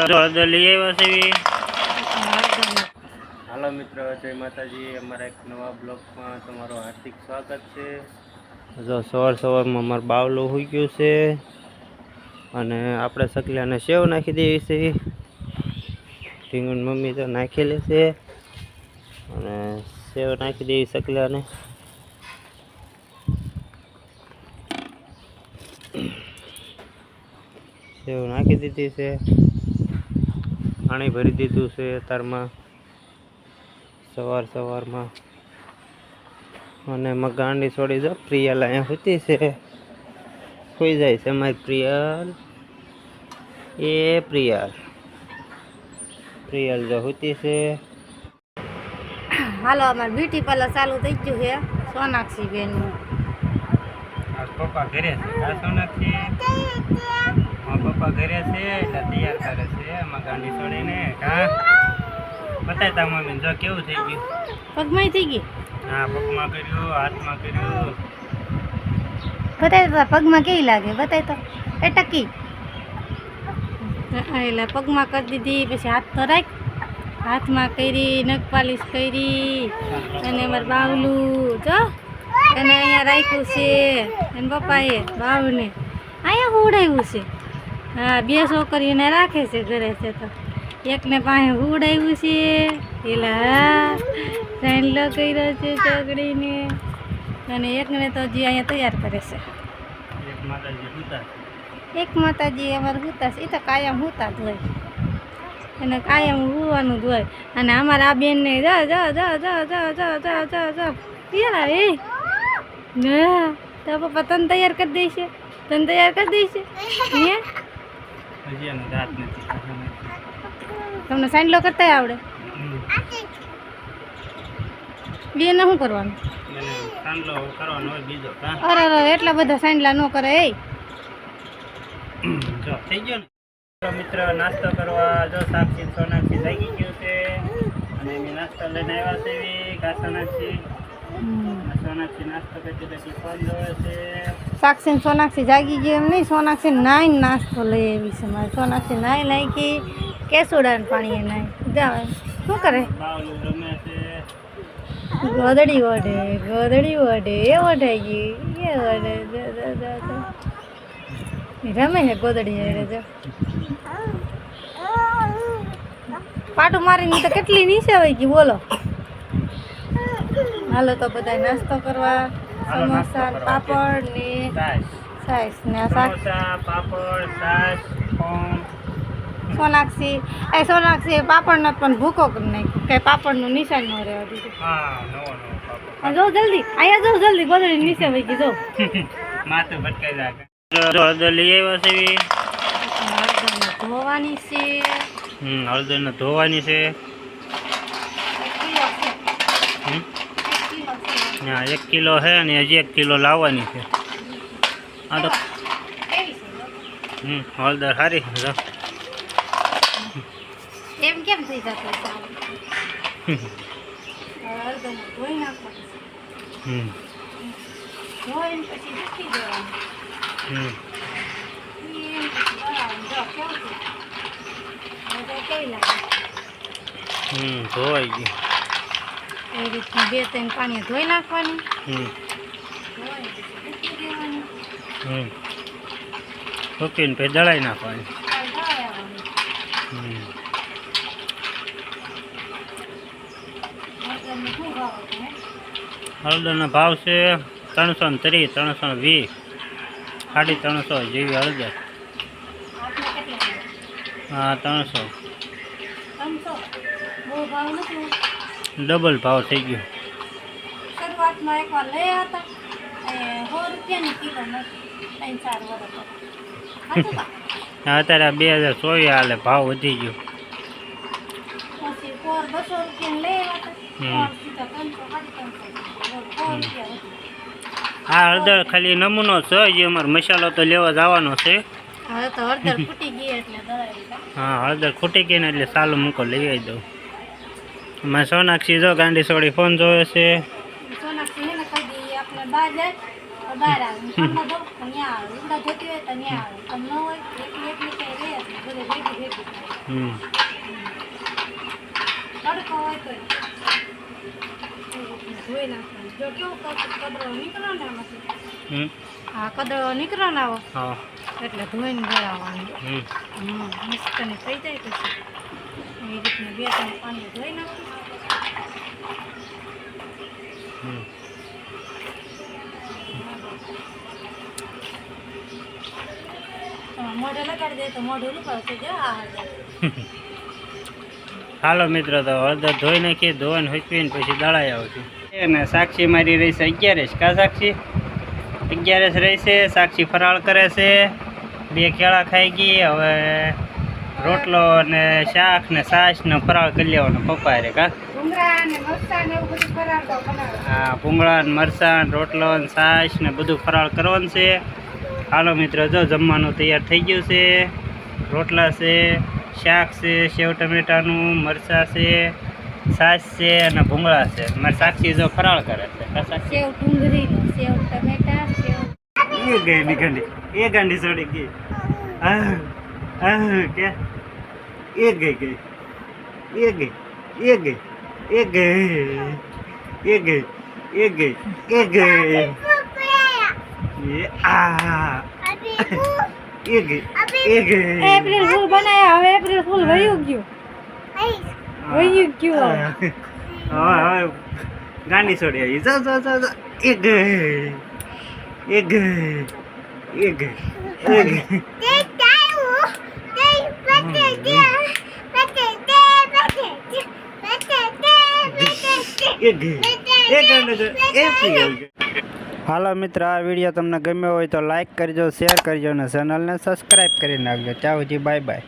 હળદર લઈ આવ્યા છે। હાલો મિત્રો, જય માતાજી। અમારા એક નવા બ્લોગમાં તમારું હાર્દિક સ્વાગત છે। જો સવારમાં અમારું બાવલું હોઈ ગયું છે અને આપણે સકલાને સેવ નાખી દેવી છે। ઢીંગણ મમ્મી તો નાખેલી છે અને સેવ નાખી દેવી સકલાને। સેવ નાખી દીધી છે, પાણી ભરી દીધું છે તારમાં સવારમાં। અને એમાં ગાંડી છોડી દો। પ્રિયલ અહીંયા હોતી છે, ખોઈ જાય છે અમારી પ્રિયલ। એ પ્રિયલ જો હોતી છે। હાલો, અમાર બ્યુટી પાર્લર ચાલુ થઈ ગયું છે સોનાક્ષી બેન નું। પપ્પા ઘરે છે, સોનાક્ષી પપ્પા ઘરે છે એટલે તૈયાર કરે છે આમાં ગાંડી છોડીને। બતાય તા મમ્મી જો કેવું થઈ ગયું। પગમાં થઈ ગઈ? હા, પગમાં કર્યું, હાથમાં કર્યું। બતાય તો પગમાં કેવી લાગે? બતાય તો એ ટકી એટલે પગમાં કરી દીધી, પછી હાથ તો રાખ, હાથમાં કરી, નખ પાલિશ કરી અને અમારે બાવલું જો એને અહીંયા રાખ્યું છે એને પપ્પાએ બાવને અહીંયા હુડાવ્યું છે। હા, બે છોકરીઓને રાખે છે ઘરે છે તો એકને પાસે હુડાવ્યું છે એટલે હા સાંડલો કર્યો છે ચોકડીને અને એકને તો હજી અહીંયા તૈયાર કરે છે। એક માતાજી અમારે હુતા છે, એ તો કાયમ હુતા જ હોય, એને કાયમ હુવાનું જ હોય। અને અમારા આ બેનને જો તો પપ્પા તને તૈયાર કરી દઈશે, તને તૈયાર કરી દઈશે। તમને સાંડલો કરતા આવડે? બેને શું કરવાનું? અરે એટલા બધા સાંડલા ન કરે। થઈ ગયો ને મિત્ર, નાસ્તો કરવા જો સાક્ષી સોનાક્ષી જાગી ગયું છે અને એમ નાસ્તો લઈને આવ્યા છે। સોનાક્ષી નાસ્તો કરતી પછી ફોન જોવે છે। સાક્ષી સોનાક્ષી જાગી ગઈ એમ નહીં, સોનાક્ષી નાઈ નાસ્તો લઈ આવી છે મારે। સોનાક્ષી નાઈ નાખી, કેસુડા પાણી નાઈ જાવ શું કરે? બાવલું રમે છે, ગોદડી વડે એ વઢાઈ ગઈ એ વડે રમે છે ગોદડી વડે જો પાટું મારીને તો કેટલી નીચે વહી ગઈ બોલો। હાલો તો બધા નાસ્તો કરવા, સમોસા, પાપડ ને સાઈસ ને પાપડ, છાશ, સોનાક્ષી પાપડ ને પણ ભૂકો કરી નાખ્યો, કઈ પાપડ નું નિશાન ન રહેવા દીધું। જો જલ્દી અહીંયા જો જલ્દી ગોદડી નીચે વહી ગઈ જો માથું ભટકાઈ જાય। હળદર લઈ આવ્યા છે, ધોવાની છે। હળદર ને ધોવાની છે। હા, 1 કિલો છે અને હજી 1 કિલો લાવવાની છે। હા તો હળદર સારી છે એમ કેમ થઈ જતું? હળદર ધોઈ નાખવાનું, ધોઈને પછી મૂકી દેવાનું। ધોવાઈ ગઈ એ રીતની 2-3 પાણી ધોઈ નાખવાની, મૂકીને પછી દળાઈ નાખવાની। હળદરનો ભાવ છે 330, 320, 350 જેવી હળદર। હા, 300 ડબલ ભાવ થઈ ગયો। શરૂઆતમાં એકવાર લઈ હતા 100 રૂપિયાની કિલો નથી, 3-4 વર્ષ અત્યારે 2024 હાલે ભાવ વધી ગયો। પછી 200 રૂપિયાની લઈ આ હળદર ખાલી નમૂનો છે, જે અમારો મસાલો તો લેવા જવાનો છે। હવે તો હળદર ફૂટી ગઈ એટલે હા, હળદર ખૂટી ગઈ ને એટલે ચાલુ મૂકો લઈ આવી દઉં। એમાં સોનાક્ષી જો ગાંડી છોડી ફોન જોવે છે। સોનાક્ષી ને કહી દઈએ આપણે બહાર જાય તો બહાર આવે, દો ત્યાં આવે, જોતી હોય તો ત્યાં આવે, ન હોય એકલી કઈ રહે છે ભેગી ભેગી થાય. તડકો હોય તો ધોઈ નાખવાનું. જો કેવું કદરો નીકળો ને આમાંથી, હા કદરો નીકળો ને આવો એટલે ધોઈને ગળાવવાનું. મસ્ત ને થઈ જાય પછી એ રીતના 2-3 પાણી ધોઈ નાખું. મોઢે લગાડી દે તો મોઢું લગાડશે જો આ હાલો મિત્રો, તો હળદર ધોઈ નાખીએ, ધોઈને હૂકવીને પછી દળાઈ આવશું. અને સાક્ષી મારી રહી છે 11 કા સાક્ષી 11 રહી છે. સાક્ષી ફરાળ કરે છે, 2 કેળા ખાઈ ગઈ. હવે રોટલો ને શાક ને છાશ ને ફરાળ કરી લેવાનો પપ્પા રે કા. ભૂંગળા ને મરચાં ને એવું બધું ફરાળ તો બનાવે. હા, ભૂંગળા ને મરચાં રોટલો ને છાશ ને બધું ફરાળ કરવાનું છે. હાલો મિત્રો, જો જમવાનું તૈયાર થઈ ગયું છે. રોટલા છે, શાક છે, સેવ ટમેટાનું, મરચાં છે, છાશ છે અને ભૂંગળા છે. મારી સાક્ષી જો ફરાળ કરે છે. સેવ ડુંગળી સેવ ટમેટા સેવ એ ગઈ ની ગાંડી, એ ગાંડી છોડી ગઈ. કે એ ગઈ ગઈ એ ગઈ એ ગઈ એ ગઈ એ ગઈ એ ગઈ એ ગઈ એ આ એ ગઈ એ ગઈ. એપ્રિલ ફૂલ બનાયા. હવે એપ્રિલ ફૂલ વયું ગયું. હવે ગાંડી છોડી આવી. જા જા જા જા. એ ગઈ એ ગઈ એ ગઈ એ ગઈ. હાલો મિત્ર, આ વિડીયો તમને ગમ્યો હોય તો લાઈક કરજો, શેર કરજો અને ચેનલને સબસ્ક્રાઈબ કરી નાખજો. ચાલો જી, બાય બાય.